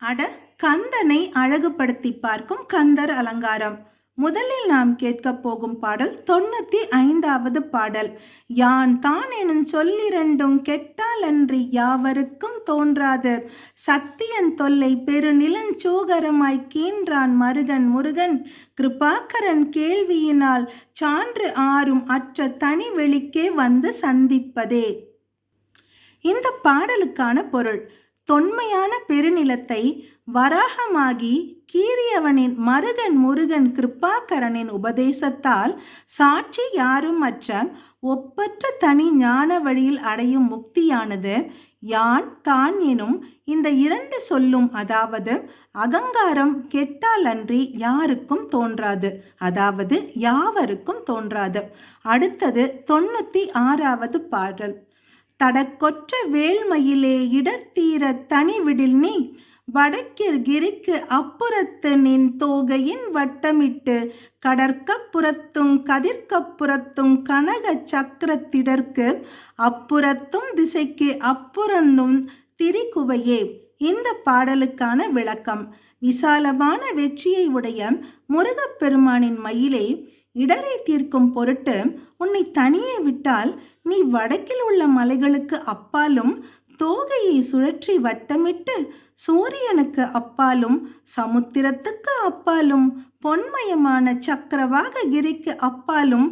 அட, கந்தனை அழகுபடுத்தி பார்க்கும் கந்தர் அலங்காரம். முதலில் நாம் கேட்கப் போகும் பாடல் 95வது பாடல். யான் தான் எனும் சொல்லிரண்டும் கெட்டாலன்றி யாவருக்கும் தோன்றாது சத்தியன் தொல்லை பெருநிலஞ்சோகரமாய் கீன்றான் மருகன் முருகன் கிருபாகரன் கேள்வியினால் சான்று ஆறும் அற்ற தனி வெளிக்கே வந்து சந்திப்பதே. இந்த பாடலுக்கான பொருள்: தொன்மையான பெருநிலத்தை வராகமாகி கீறியவனின் மருகன் முருகன் கிருபாகரனின் உபதேசத்தால் சாட்சி யாரும் அற்ற ஒப்பற்ற தனி ஞான வழியில் அடையும் முக்தியானது யான் தான் எனும் இந்த இரண்டு சொல்லும், அதாவது அகங்காரம் கெட்டாலன்றி யாருக்கும் தோன்றாது, அதாவது யாவருக்கும் தோன்றாது. அடுத்தது 96வது பாடல். தடக்கொற்ற வேள்மயிலே இடர்த்தீர தனிவிடில் நீ வடக்கிற் கிரிக்கு அப்புறத்து நின் தோகையின் வட்டமிட்டு கடற்கப்புறத்தும் கதிர்கப்புறத்தும் கனக சக்கரத்திடற்கு அப்புறத்தும் திசைக்கு அப்புறந்தும் திரிகுவையே. இந்த பாடலுக்கான விளக்கம்: விசாலமான வெற்றியை உடைய முருகப்பெருமானின் மயிலே, இடரை தீர்க்கும் பொருட்டு உன்னை தனியே விட்டால் நீ வடக்கில் உள்ள மலைகளுக்கு அப்பாலும் தோகையை சுழற்றி வட்டமிட்டு சூரியனுக்கு அப்பாலும் சமுத்திரத்துக்கு அப்பாலும் பொன்மயமான சக்கரவாக கிரிக்கு அப்பாலும்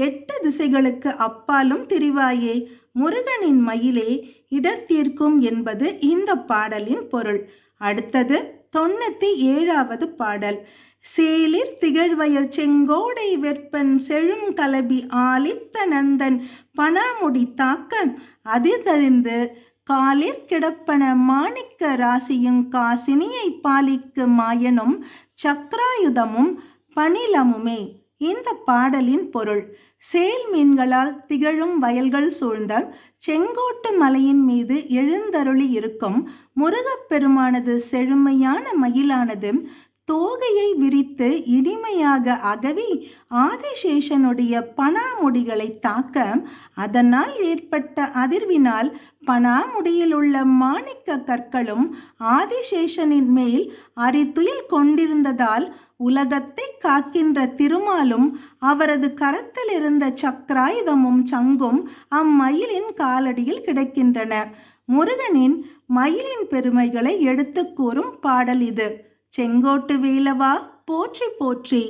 8 திசைகளுக்கு அப்பாலும் திரிவாயே. முருகனின் மயிலே இடர் தீர்க்கும் என்பது இந்த பாடலின் பொருள். அடுத்தது 97வது பாடல். சேலிர் திகழ்வயல் செங்கோடை வெற்பன் செழும் கலபி ஆலித்த நந்தன் பனாமுடி தாக்க அதிர்தறிந்து காலிற் கிடப்பன மாணிக்க ராசியும் காசினியை பாலிக்கு மாயனும் சக்ராயுதமும் பணிலமுமே. இந்த பாடலின் பொருள்: சேல் மீன்களால் திகழும் வயல்கள் சூழ்ந்த செங்கோட்டு மலையின் மீது எழுந்தருளி இருக்கும் முருகப்பெருமானது செழுமையான மயிலானது தோகையை விரித்து இனிமையாக அகவி ஆதிசேஷனுடைய பனாமுடிகளை தாக்க, அதனால் ஏற்பட்ட அதிர்வினால் பனாமுடியில் உள்ள மாணிக்க கற்களும் ஆதிசேஷனின் மேல் அரித்துயில் கொண்டிருந்ததால் உலகத்தை காக்கின்ற திருமாலும் அவரது கரத்தில் இருந்த சக்கராயுதமும் சங்கும் அம்மயிலின் காலடியில் கிடக்கின்றன. முருகனின் மயிலின் பெருமைகளை எடுத்து கூறும் பாடல் இது. செங்கோட்டு வேலவா போற்றி போற்றி.